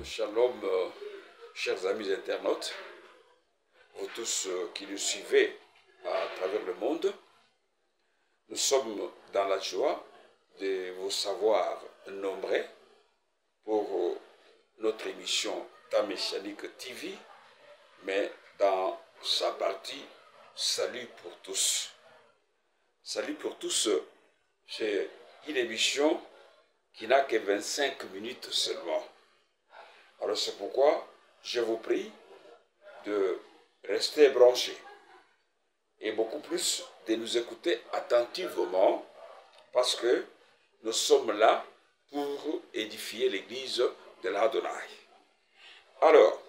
Shalom, chers amis internautes, vous tous qui nous suivez à travers le monde. Nous sommes dans la joie de vous savoir nombreux pour notre émission Messianique TV, mais dans sa partie Salut pour tous. Salut pour tous, c'est une émission qui n'a que 25 minutes seulement. Alors c'est pourquoi je vous prie de rester branchés et beaucoup plus de nous écouter attentivement parce que nous sommes là pour édifier l'église de l'Adonai. Alors,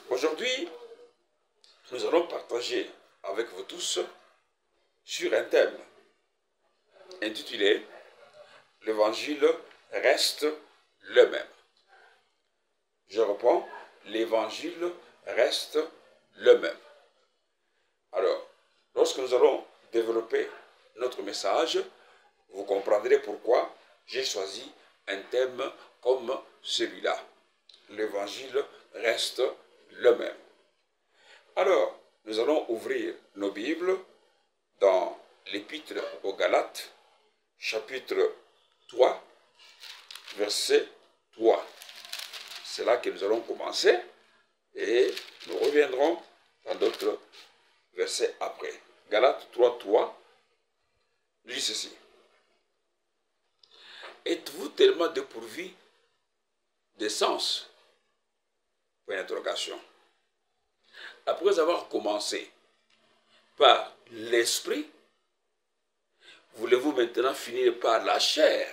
aujourd'hui, nous allons partager avec vous tous sur un thème intitulé « L'Évangile reste le même ». Je reprends, l'Évangile reste le même. Alors, lorsque nous allons développer notre message, vous comprendrez pourquoi j'ai choisi un thème comme celui-là. L'Évangile reste le même. Alors, nous allons ouvrir nos Bibles dans l'Épître aux Galates, chapitre 3, verset 3. C'est là que nous allons commencer et nous reviendrons dans d'autres versets après. Galates 3, 3 dit ceci. Êtes-vous tellement dépourvus de sens? Point d'interrogation. Après avoir commencé par l'esprit, voulez-vous maintenant finir par la chair?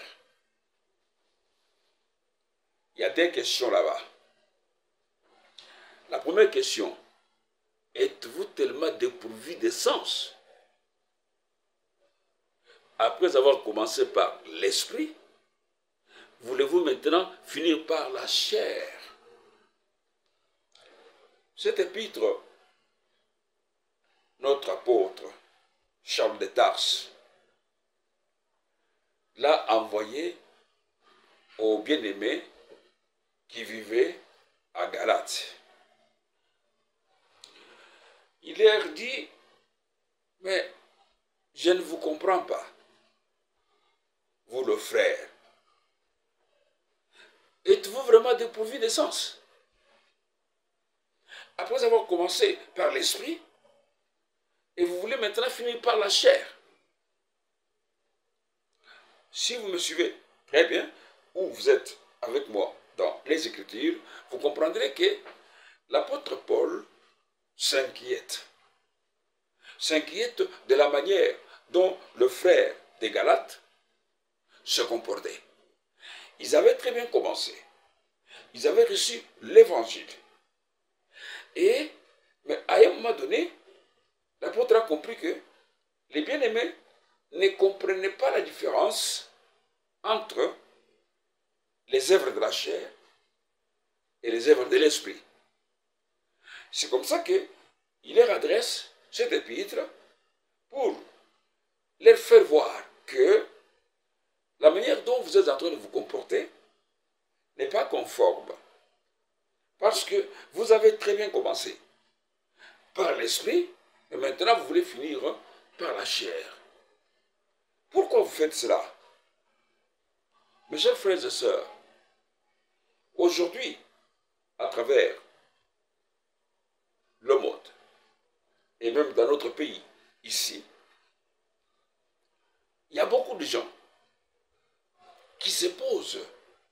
Il y a des questions là-bas. La première question, êtes-vous tellement dépourvu de sens? Après avoir commencé par l'esprit, voulez-vous maintenant finir par la chair? Cet épître, notre apôtre, Charles de Tarse, l'a envoyé aux bien-aimés qui vivaient à Galate. Il leur dit, mais je ne vous comprends pas, vous le frère. Êtes-vous vraiment dépourvu de sens? Après avoir commencé par l'esprit, et vous voulez maintenant finir par la chair. Si vous me suivez très bien, ou vous êtes avec moi dans les Écritures, vous comprendrez que l'apôtre Paul s'inquiète de la manière dont le frère des Galates se comportait. Ils avaient très bien commencé. Ils avaient reçu l'évangile. Mais à un moment donné, l'apôtre a compris que les bien-aimés ne comprenaient pas la différence entre les œuvres de la chair et les œuvres de l'esprit. C'est comme ça qu'il leur adresse cet épître pour leur faire voir que la manière dont vous êtes en train de vous comporter n'est pas conforme. Parce que vous avez très bien commencé par l'esprit, et maintenant vous voulez finir par la chair. Pourquoi vous faites cela? Mes chers frères et sœurs, aujourd'hui, à travers le monde, et même dans notre pays, ici, il y a beaucoup de gens qui se posent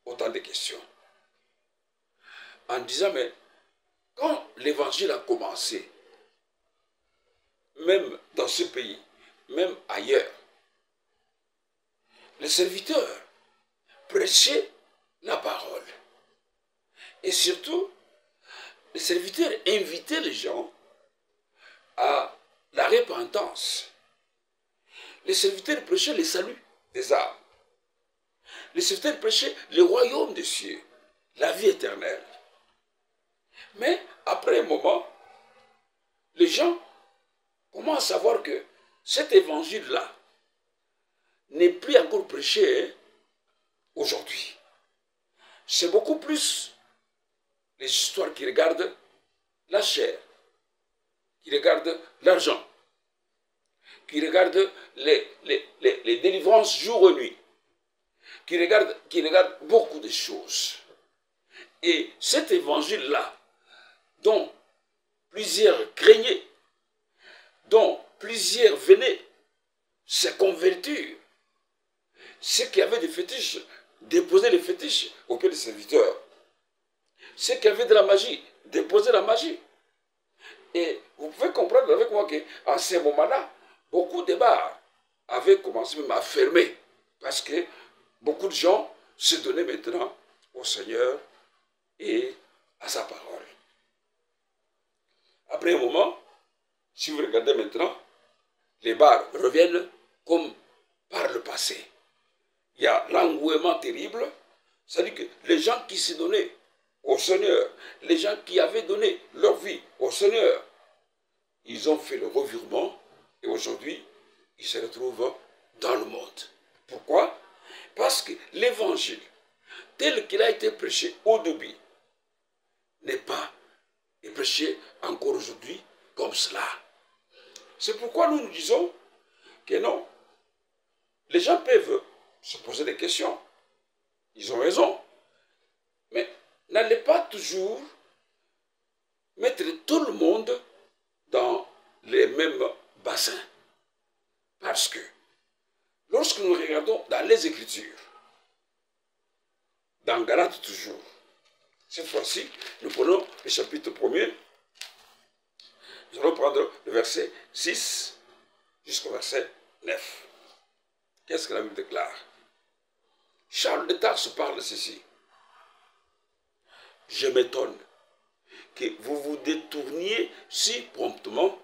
autant de questions en disant, mais quand l'évangile a commencé, même dans ce pays, même ailleurs, les serviteurs prêchaient la parole. Et surtout, les serviteurs invitaient les gens à la repentance. Les serviteurs prêchaient le salut des âmes. Les serviteurs prêchaient le royaume des cieux, la vie éternelle. Mais après un moment, les gens commencent à voir que cet évangile-là n'est plus encore prêché aujourd'hui. C'est beaucoup plus les histoires qui regardent la chair, qui regardent l'argent, qui regardent les délivrances jour et nuit, qui regardent beaucoup de choses. Et cet évangile-là, dont plusieurs craignaient, dont plusieurs venaient se convertir, ceux qui avaient des fétiches déposaient les fétiches au pied des serviteurs, ceux qui avaient de la magie déposaient la magie. Et vous pouvez comprendre avec moi qu'à ce moment-là, beaucoup de bars avaient commencé même à fermer parce que beaucoup de gens se donnaient maintenant au Seigneur et à sa parole. Après un moment, si vous regardez maintenant, les bars reviennent comme par le passé. Il y a l'engouement terrible, c'est-à-dire que les gens qui se donnaient au Seigneur, les gens qui avaient donné leur vie au Seigneur, ils ont fait le revirement et aujourd'hui, ils se retrouvent dans le monde. Pourquoi? Parce que l'évangile, tel qu'il a été prêché au début, n'est pas prêché encore aujourd'hui comme cela. C'est pourquoi nous disons que non, les gens peuvent se poser des questions. Ils ont raison. Mais n'allez pas toujours mettre tout le monde dans les mêmes bassins. Parce que lorsque nous regardons dans les Écritures, dans Galates toujours, cette fois-ci, nous prenons le chapitre 1er, nous allons prendre le verset 6 jusqu'au verset 9. Qu'est-ce que la Bible déclare? Charles de Tarse parle ceci. Je m'étonne que vous vous détourniez si promptement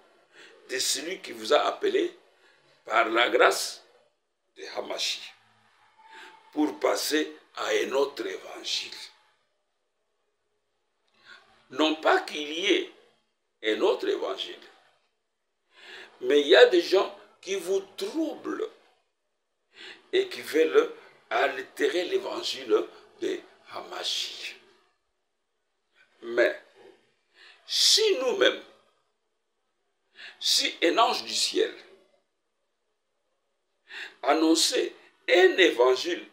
de celui qui vous a appelé par la grâce de Hamashi pour passer à un autre évangile. Non pas qu'il y ait un autre évangile, mais il y a des gens qui vous troublent et qui veulent altérer l'évangile de Hamashi. Mais si nous-mêmes, si un ange du ciel annonçait un évangile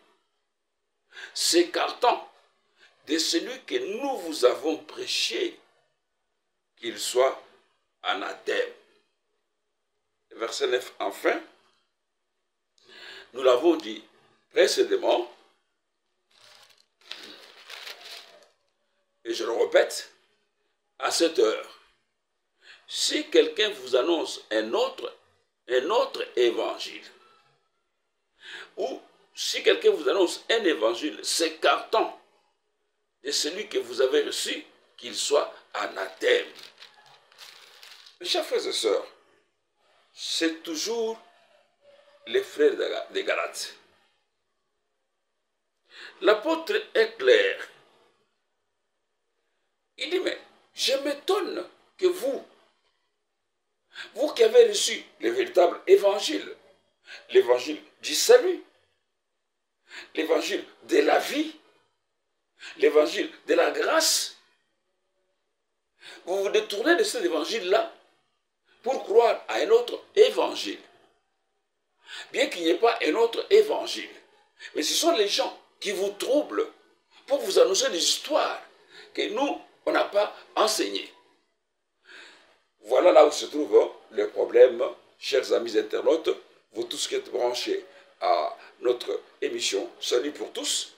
s'écartant de celui que nous vous avons prêché, qu'il soit anathème. Verset 9, enfin, nous l'avons dit précédemment, et je le répète, à cette heure, si quelqu'un vous annonce un autre évangile, ou si quelqu'un vous annonce un évangile s'écartant de celui que vous avez reçu, qu'il soit anathème. Mes chers frères et sœurs, c'est toujours les frères des Galates. L'apôtre est clair. Il dit, mais je m'étonne que vous qui avez reçu le véritable évangile, l'évangile du salut, l'évangile de la vie, l'évangile de la grâce, vous vous détournez de cet évangile-là pour croire à un autre évangile. Bien qu'il n'y ait pas un autre évangile, mais ce sont les gens qui vous troublent pour vous annoncer des histoires que nous, on n'a pas enseignées. Voilà là où se trouve le problème, chers amis internautes, vous tous qui êtes branchés à notre émission Salut pour tous.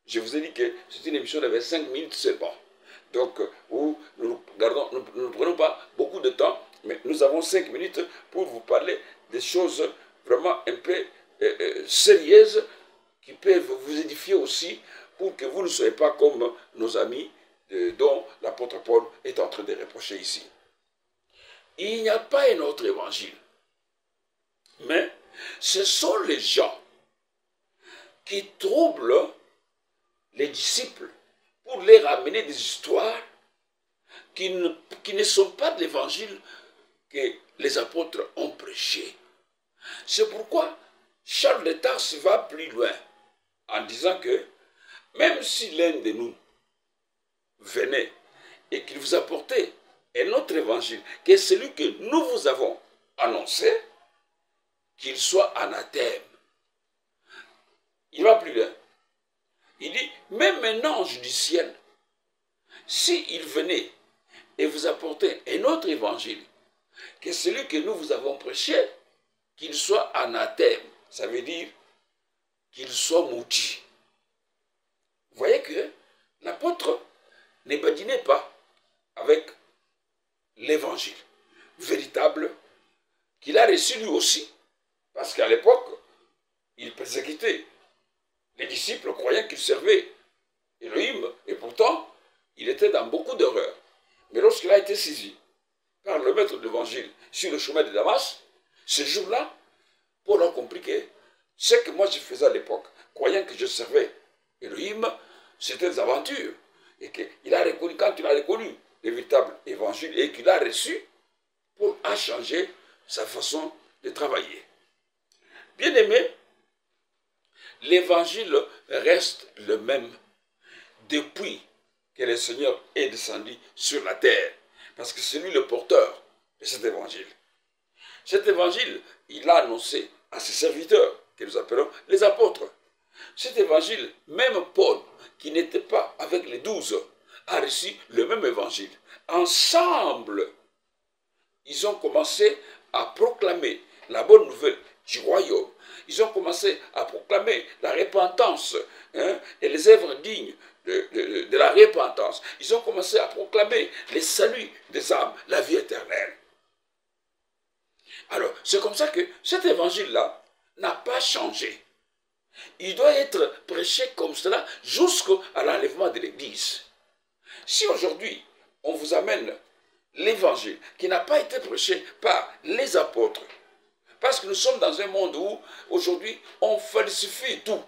Je vous ai dit que c'est une émission de 25 minutes seulement. Donc, où nous ne prenons pas beaucoup de temps, mais nous avons 5 minutes pour vous parler des choses vraiment un peu sérieuses qui peuvent vous édifier aussi pour que vous ne soyez pas comme nos amis dont l'apôtre Paul est en train de reprocher ici. Il n'y a pas un autre évangile. Mais ce sont les gens qui troublent les disciples pour les ramener des histoires qui ne sont pas de l'évangile que les apôtres ont prêché. C'est pourquoi Charles de Tarse va plus loin en disant que même si l'un de nous venait et qu'il vous apportait un autre évangile, qui est celui que nous vous avons annoncé, qu'il soit anathème. Il va plus loin. Il dit, même un ange du ciel, s'il venait et vous apportait un autre évangile, que celui que nous vous avons prêché, qu'il soit anathème. Ça veut dire qu'il soit maudit. Vous voyez que l'apôtre ne badinait pas avec l'évangile véritable qu'il a reçu lui aussi. Parce qu'à l'époque, il persécutait les disciples croyant qu'il servait Elohim, et pourtant, il était dans beaucoup d'erreurs. Mais lorsqu'il a été saisi par le maître de l'évangile sur le chemin de Damas, ce jour-là, Paul a compris que ce que moi je faisais à l'époque, croyant que je servais Elohim, c'était des aventures. Et qu'il a reconnu, quand il a reconnu le véritable évangile et qu'il a reçu, Paul a changé sa façon de travailler. Bien aimé, l'évangile reste le même depuis que le Seigneur est descendu sur la terre. Parce que c'est lui le porteur de cet évangile. Cet évangile, il a annoncé à ses serviteurs, que nous appelons les apôtres. Cet évangile, même Paul, qui n'était pas avec les 12, a reçu le même évangile. Ensemble, ils ont commencé à proclamer la bonne nouvelle du royaume. Ils ont commencé à proclamer la repentance et les œuvres dignes de la repentance. Ils ont commencé à proclamer les saluts des âmes, la vie éternelle. Alors, c'est comme ça que cet évangile-là n'a pas changé. Il doit être prêché comme cela jusqu'à l'enlèvement de l'Église. Si aujourd'hui, on vous amène l'évangile qui n'a pas été prêché par les apôtres, parce que nous sommes dans un monde où, aujourd'hui, on falsifie tout.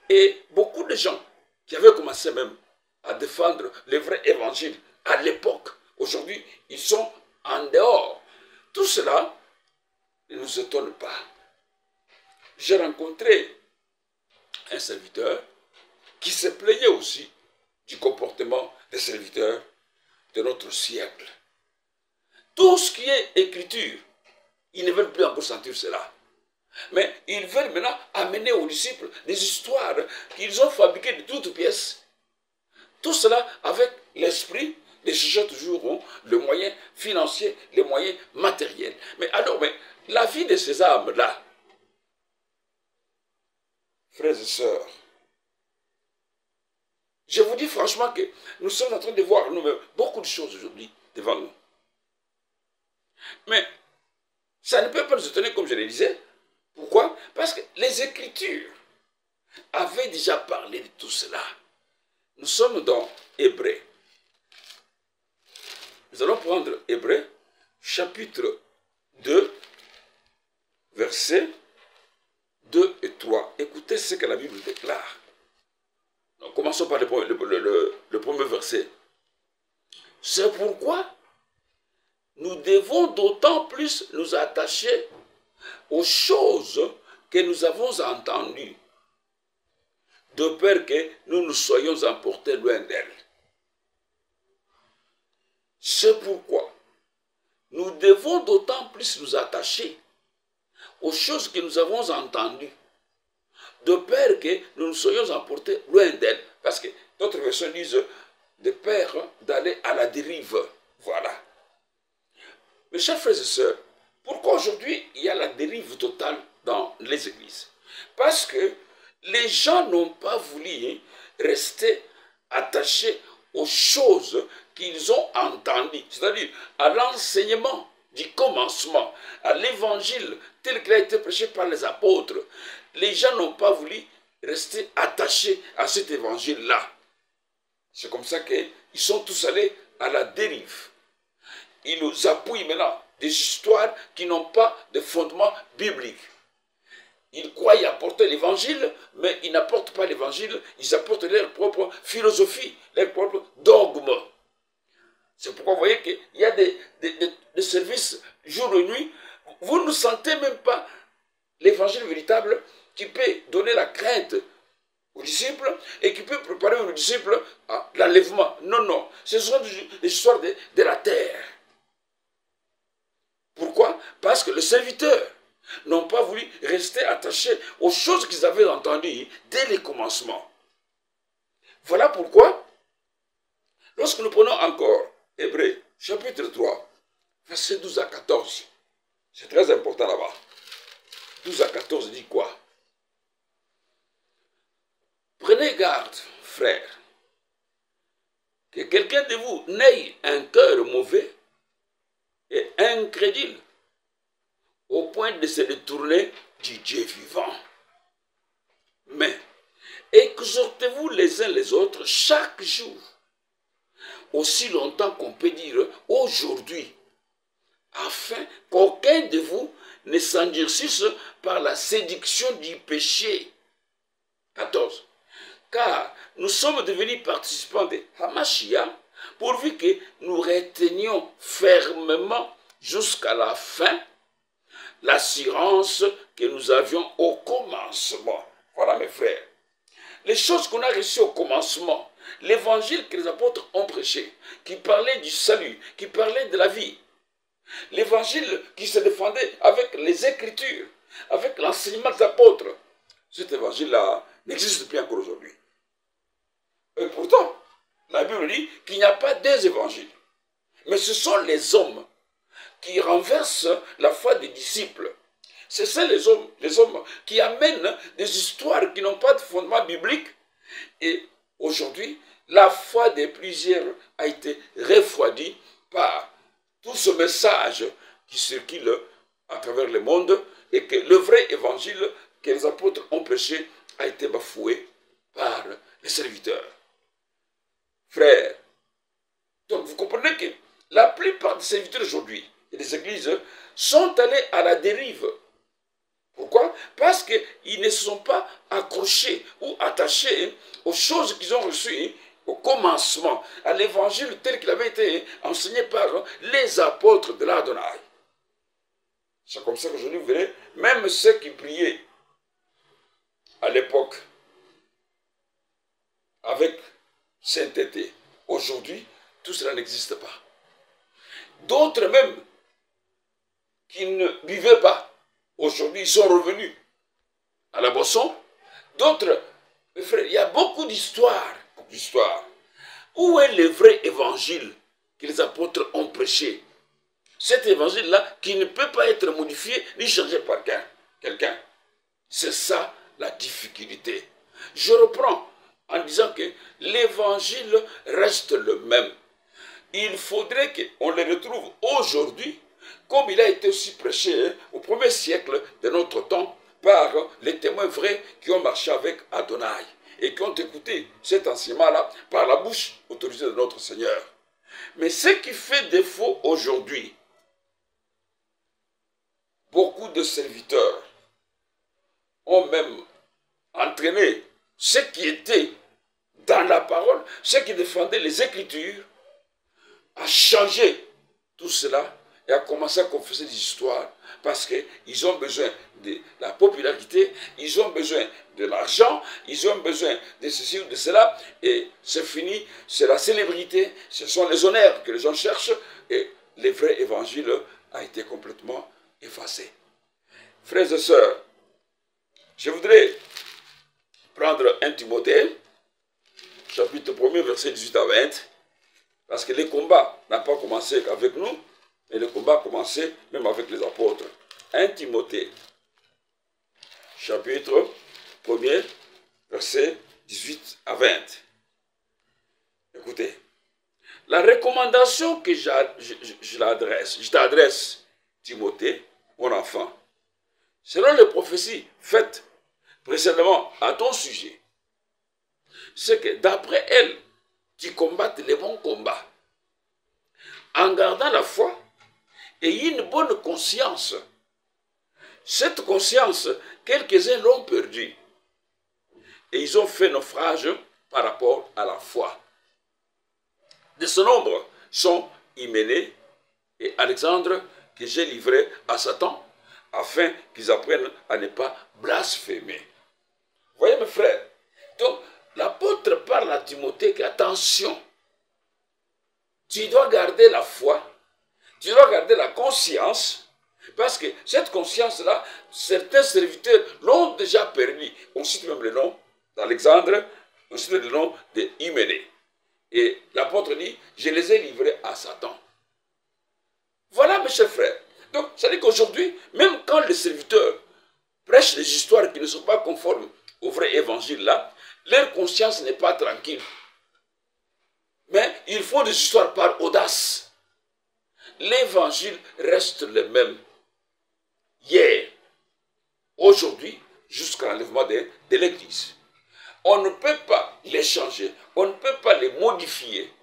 Et beaucoup de gens qui avaient commencé même à défendre le vrai évangile à l'époque, aujourd'hui, ils sont en dehors. Tout cela ne nous étonne pas. J'ai rencontré un serviteur qui se plaignait aussi du comportement des serviteurs de notre siècle. Tout ce qui est écriture, ils ne veulent plus encore sentir cela. Mais ils veulent maintenant amener aux disciples des histoires qu'ils ont fabriquées de toutes pièces. Tout cela avec l'esprit de chercher toujours le moyen financier, les moyens matériels. Mais alors, la vie de ces âmes-là, frères et sœurs, je vous dis franchement que nous sommes en train de voir nous-mêmes beaucoup de choses aujourd'hui devant nous. Mais ça ne peut pas nous étonner, comme je le disais. Pourquoi? Parce que les Écritures avaient déjà parlé de tout cela. Nous sommes dans Hébreux. Nous allons prendre Hébreux, chapitre 2, versets 2 et 3. Écoutez ce que la Bible déclare. Donc, commençons par le premier verset. C'est pourquoi nous devons d'autant plus nous attacher aux choses que nous avons entendues, de peur que nous nous soyons emportés loin d'elles. C'est pourquoi nous devons d'autant plus nous attacher aux choses que nous avons entendues, de peur que nous nous soyons emportés loin d'elles. Parce que d'autres versions disent de peur d'aller à la dérive. Voilà. Mes chers frères et sœurs, pourquoi aujourd'hui il y a la dérive totale dans les églises? Parce que les gens n'ont pas voulu rester attachés aux choses qu'ils ont entendues, c'est-à-dire à l'enseignement du commencement, à l'évangile tel qu'il a été prêché par les apôtres. Les gens n'ont pas voulu rester attachés à cet évangile-là. C'est comme ça qu'ils sont tous allés à la dérive. Ils nous appuient maintenant des histoires qui n'ont pas de fondement biblique. Ils croient y apporter l'évangile, mais ils n'apportent pas l'évangile, ils apportent leur propre philosophie, leur propre dogme. C'est pourquoi vous voyez qu'il y a des services jour et nuit. Vous ne sentez même pas l'évangile véritable qui peut donner la crainte aux disciples et qui peut préparer aux disciples à l'enlèvement. Non, non. Ce sont des histoires de la terre. Pourquoi? Parce que les serviteurs n'ont pas voulu rester attachés aux choses qu'ils avaient entendues dès les commencements. Voilà pourquoi, lorsque nous prenons encore Hébreux, chapitre 3, versets 12 à 14, c'est très important là-bas. 12 à 14 dit quoi? Prenez garde, frères, que quelqu'un de vous n'ait un cœur mauvais et incrédule au point de se détourner du Dieu vivant. Mais exhortez-vous les uns les autres chaque jour, aussi longtemps qu'on peut dire aujourd'hui, afin qu'aucun de vous ne s'endurcisse par la séduction du péché. 14. Car nous sommes devenus participants de Hamashia, pourvu que nous retenions fermement jusqu'à la fin l'assurance que nous avions au commencement. Voilà mes frères. Les choses qu'on a reçues au commencement, l'évangile que les apôtres ont prêché, qui parlait du salut, qui parlait de la vie, l'évangile qui se défendait avec les Écritures, avec l'enseignement des apôtres, cet évangile-là n'existe plus encore aujourd'hui. Et pourtant, la Bible dit qu'il n'y a pas deux évangiles. Mais ce sont les hommes qui renversent la foi des disciples. C'est ça les hommes qui amènent des histoires qui n'ont pas de fondement biblique. Et aujourd'hui, la foi de plusieurs a été refroidie par tout ce message qui circule à travers le monde et que le vrai évangile que les apôtres ont prêché a été bafoué par les serviteurs. Frères, donc vous comprenez que la plupart des serviteurs aujourd'hui et des églises sont allés à la dérive. Pourquoi? Parce qu'ils ne se sont pas accrochés ou attachés aux choses qu'ils ont reçues au commencement, à l'évangile tel qu'il avait été enseigné par les apôtres de l'Adonai. C'est comme ça qu'aujourd'hui, vous verrez, même ceux qui priaient à l'époque avec sainteté, aujourd'hui, tout cela n'existe pas. D'autres même qui ne buvaient pas, aujourd'hui, ils sont revenus à la boisson. D'autres, mes frères, il y a beaucoup d'histoires. Où est le vrai évangile que les apôtres ont prêché? Cet évangile-là qui ne peut pas être modifié ni changé par quelqu'un. C'est ça la difficulté. Je reprends en disant que l'évangile reste le même. Il faudrait qu'on le retrouve aujourd'hui comme il a été aussi prêché au premier siècle de notre temps par les témoins vrais qui ont marché avec Adonai et qui ont écouté cet enseignement-là par la bouche autorisée de notre Seigneur. Mais ce qui fait défaut aujourd'hui, beaucoup de serviteurs ont même entraîné ceux qui étaient dans la parole, ceux qui défendaient les Écritures, à changer tout cela et à commencer à confesser des histoires parce qu'ils ont besoin de la popularité, ils ont besoin de l'argent, ils ont besoin de ceci ou de cela et c'est fini, c'est la célébrité, ce sont les honneurs que les gens cherchent et le vrai évangile a été complètement effacé. Frères et sœurs, je voudrais prendre 1 Timothée, chapitre 1er, verset 18 à 20, parce que le combat n'a pas commencé qu'avec nous, mais le combat a commencé même avec les apôtres. 1 Timothée, chapitre 1er, verset 18 à 20. Écoutez, la recommandation que je t'adresse, Timothée, mon enfant, selon les prophéties faites précédemment à ton sujet, c'est que d'après elles, tu combattes les bons combats, en gardant la foi et une bonne conscience. Cette conscience, quelques-uns l'ont perdue. Et ils ont fait naufrage par rapport à la foi. De ce nombre sont Hyménée et Alexandre, que j'ai livrés à Satan, afin qu'ils apprennent à ne pas blasphémer. Voyez mes frères, Donc, l'apôtre parle à Timothée que, attention, tu dois garder la foi, tu dois garder la conscience, parce que cette conscience-là, certains serviteurs l'ont déjà permis. On cite même le nom d'Alexandre, on cite le nom d'Hyménée. Et l'apôtre dit, je les ai livrés à Satan. Voilà, mes chers frères. Donc, ça veut dire qu'aujourd'hui, même quand les serviteurs prêchent des histoires qui ne sont pas conformes au vrai évangile là, leur conscience n'est pas tranquille. Mais ils font des histoires par audace. L'évangile reste le même. Hier, aujourd'hui, jusqu'à l'enlèvement de l'Église. On ne peut pas les changer, on ne peut pas les modifier.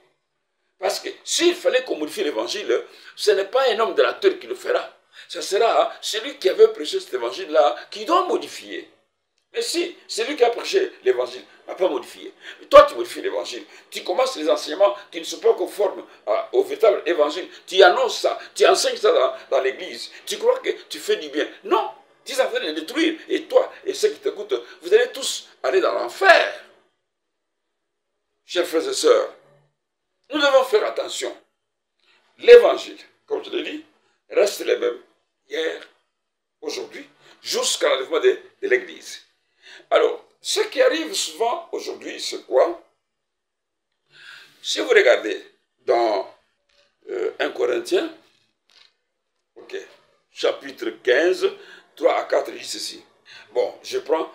Parce que s'il fallait qu'on modifie l'évangile, ce n'est pas un homme de la terre qui le fera. Ce sera celui qui avait prêché cet évangile-là qui doit modifier. Mais si celui qui a prêché l'évangile n'a pas modifié, toi tu modifies l'évangile, tu commences les enseignements qui ne sont pas conformes au véritable évangile, tu annonces ça, tu enseignes ça dans l'église, tu crois que tu fais du bien. Non, tu es en train de le détruire. Et toi et ceux qui t'écoutent, vous allez tous aller dans l'enfer. Chers frères et sœurs, nous devons faire attention. L'évangile, comme je l'ai dit, reste le même hier, aujourd'hui, jusqu'à l'enlèvement de l'église. Alors, ce qui arrive souvent aujourd'hui, c'est quoi? Si vous regardez dans 1 Corinthiens, chapitre 15, 3 à 4, il dit ceci. Bon, je prends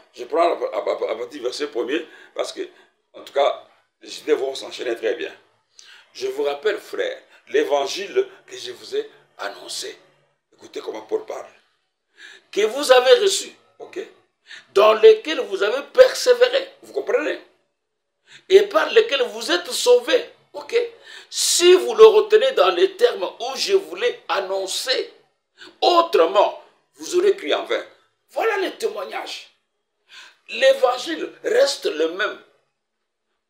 à partir du verset 1er, parce que, en tout cas, les idées vont s'enchaîner très bien. Je vous rappelle, frères, l'évangile que je vous ai annoncé. Écoutez comment Paul parle. Que vous avez reçu, dans lesquels vous avez persévéré, vous comprenez? Et par lesquels vous êtes sauvés, si vous le retenez dans les termes où je voulais annoncer, autrement, vous aurez cru en vain. Voilà le témoignage. L'évangile reste le même.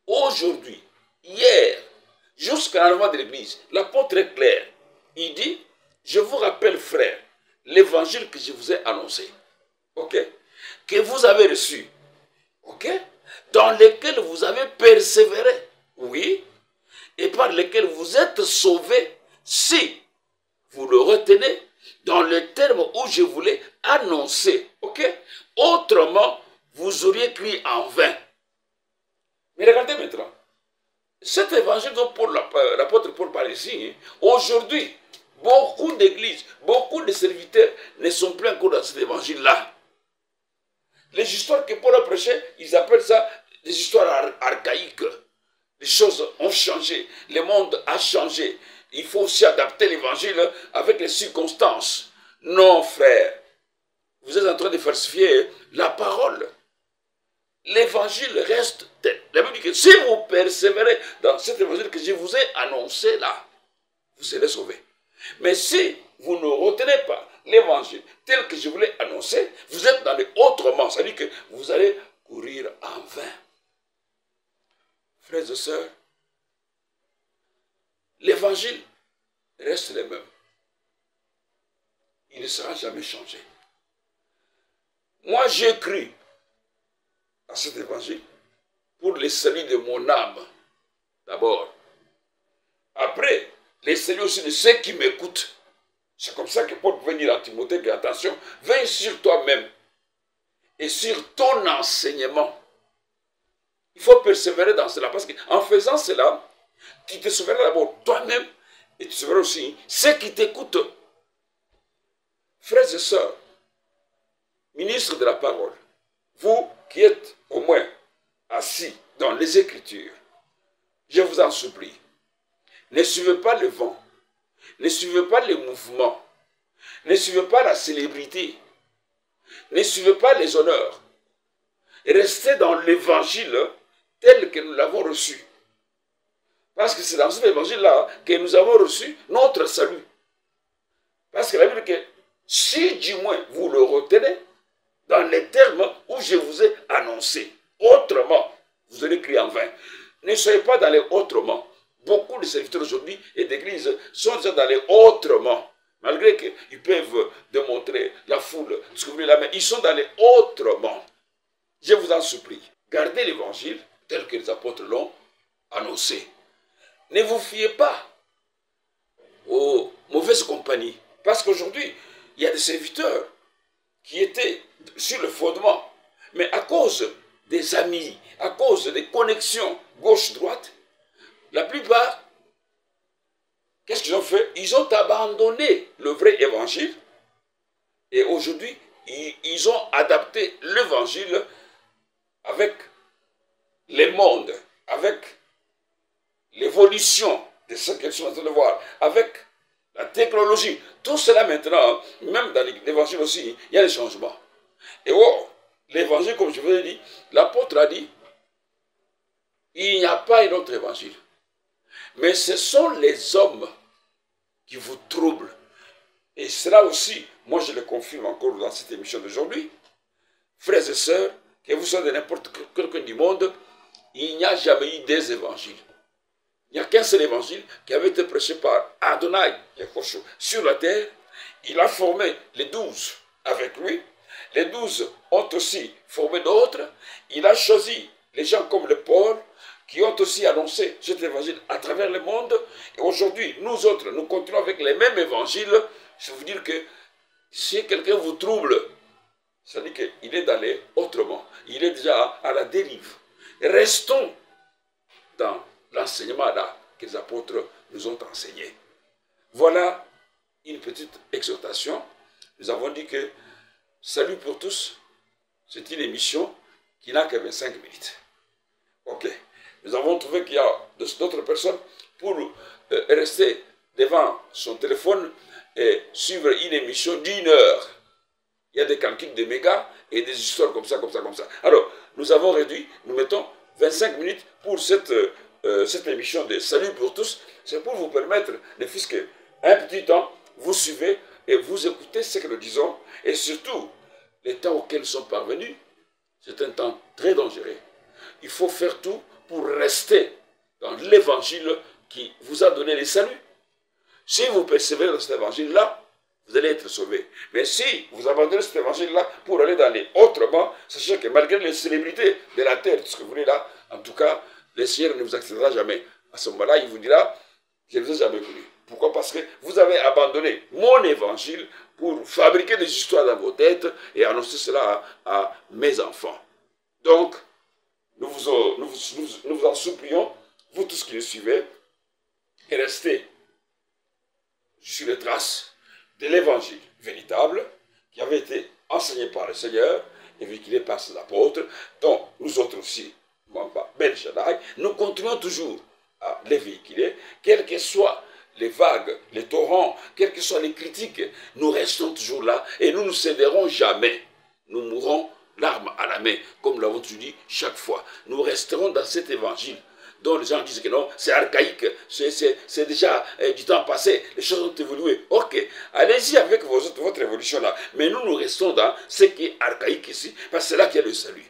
Aujourd'hui, hier, jusqu'à l'enlèvement de l'église, l'apôtre est clair. Il dit, je vous rappelle, frères, l'évangile que je vous ai annoncé, que vous avez reçu, dans lesquels vous avez persévéré, oui, et par lesquels vous êtes sauvés, si vous le retenez dans les termes où je voulais annoncer, autrement, vous auriez crié en vain. Mais regardez maintenant, cet évangile dont l'apôtre Paul parle ici, aujourd'hui, beaucoup d'églises, beaucoup de serviteurs ne sont plus encore dans cet évangile-là. Les histoires que Paul a prêchées, ils appellent ça des histoires archaïques. Les choses ont changé, le monde a changé. Il faut aussi adapter l'évangile avec les circonstances. Non, frère, vous êtes en train de falsifier la parole. L'évangile reste tel. La Bible dit que si vous persévérez dans cet évangile que je vous ai annoncé là, vous serez sauvés. Mais si vous ne retenez pas l'évangile tel que je vous l'ai annoncé, vous êtes dans le autrement. C'est-à-dire que vous allez courir en vain. Frères et sœurs, l'évangile reste le même. Il ne sera jamais changé. Moi, j'ai cru à cet évangile pour le salut de mon âme, d'abord. Après, le salut aussi de ceux qui m'écoutent. C'est comme ça que Paul pouvait dire à Timothée que, attention, veille sur toi-même et sur ton enseignement. Il faut persévérer dans cela, parce qu'en faisant cela, tu te sauveras d'abord toi-même et tu sauveras aussi ceux qui t'écoutent. Frères et sœurs, ministres de la parole, vous qui êtes au moins assis dans les Écritures, je vous en supplie, ne suivez pas le vent, ne suivez pas les mouvements, ne suivez pas la célébrité, ne suivez pas les honneurs. Restez dans l'évangile tel que nous l'avons reçu. Parce que c'est dans cet évangile-là que nous avons reçu notre salut. Parce que la Bible dit que si du moins vous le retenez dans les termes où je vous ai annoncé, autrement, vous aurez crié en vain. Ne soyez pas dans les autrement. Beaucoup de serviteurs aujourd'hui et d'églises sont déjà dans les autrement. Malgré qu'ils peuvent démontrer la foule, ce que vous voulez là, mais ils sont dans les autrement. Je vous en supplie, gardez l'évangile tel que les apôtres l'ont annoncé. Ne vous fiez pas aux mauvaises compagnies. Parce qu'aujourd'hui, il y a des serviteurs qui étaient sur le fondement. Mais à cause des amis, à cause des connexions gauche-droite, la plupart, qu'est-ce qu'ils ont fait? Ils ont abandonné le vrai évangile. Et aujourd'hui, ils ont adapté l'évangile avec les mondes, avec l'évolution de ce qu'ils sont en train de voir, avec la technologie. Tout cela maintenant, même dans l'évangile aussi, il y a des changements. Et oh, l'évangile, comme je vous ai dit, l'apôtre a dit, il n'y a pas un autre évangile. Mais ce sont les hommes qui vous troublent. Et cela aussi, moi je le confirme encore dans cette émission d'aujourd'hui. Frères et sœurs, que vous soyez de n'importe quel coin du monde, il n'y a jamais eu des évangiles. Il n'y a qu'un seul évangile qui avait été prêché par Adonai Yahushua sur la terre. Il a formé les 12 avec lui. Les 12 ont aussi formé d'autres. Il a choisi les gens comme le Paul, qui ont aussi annoncé cet évangile à travers le monde. Et aujourd'hui, nous autres, nous continuons avec les mêmes évangiles. Je veux dire que si quelqu'un vous trouble, ça veut dire qu'il est d'aller autrement. Il est déjà à la dérive. Restons dans l'enseignement là que les apôtres nous ont enseigné. Voilà une petite exhortation. Nous avons dit que Salut pour tous, c'est une émission qui n'a que 25 minutes. Ok. Nous avons trouvé qu'il y a d'autres personnes pour rester devant son téléphone et suivre une émission d'1 heure. Il y a des calculs de mégas et des histoires comme ça, comme ça, comme ça. Alors, nous avons réduit, nous mettons 25 minutes pour cette émission de Salut pour tous. C'est pour vous permettre, ne fût-ce qu'un petit temps, vous suivez et vous écoutez ce que nous disons. Et surtout, les temps auxquels nous sommes parvenus, c'est un temps très dangereux. Il faut faire tout pour rester dans l'évangile qui vous a donné les saluts. Si vous persévérez dans cet évangile-là, vous allez être sauvés. Mais si vous abandonnez cet évangile-là pour aller dans les autrement, sachez que malgré les célébrités de la terre, tout ce que vous voulez là, en tout cas, le Seigneur ne vous acceptera jamais. À ce moment-là, il vous dira, je ne vous ai jamais connu. Pourquoi? Parce que vous avez abandonné mon évangile pour fabriquer des histoires dans vos têtes et annoncer cela à mes enfants. Donc, nous vous en supplions, vous tous qui nous suivez, et restez sur les traces de l'évangile véritable qui avait été enseigné par le Seigneur et véhiculé par ses apôtres, dont nous autres aussi, Ben Shaddai, nous continuons toujours à les véhiculer, quelles que soient les vagues, les torrents, quelles que soient les critiques, nous restons toujours là et nous ne céderons jamais. Nous mourrons l'arme à la main, comme l'avons dit chaque fois. Nous resterons dans cet évangile dont les gens disent que non, c'est archaïque, c'est déjà du temps passé, les choses ont évolué. Ok, allez-y avec votre évolution là, mais nous restons dans ce qui est archaïque ici, parce que c'est là qu'il y a le salut.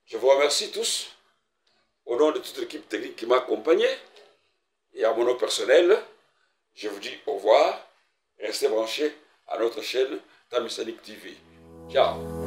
Je vous remercie tous, au nom de toute l'équipe technique qui m'a accompagné, et à mon nom personnel, je vous dis au revoir, restez branchés à notre chaîne Tamisanik TV. Ciao.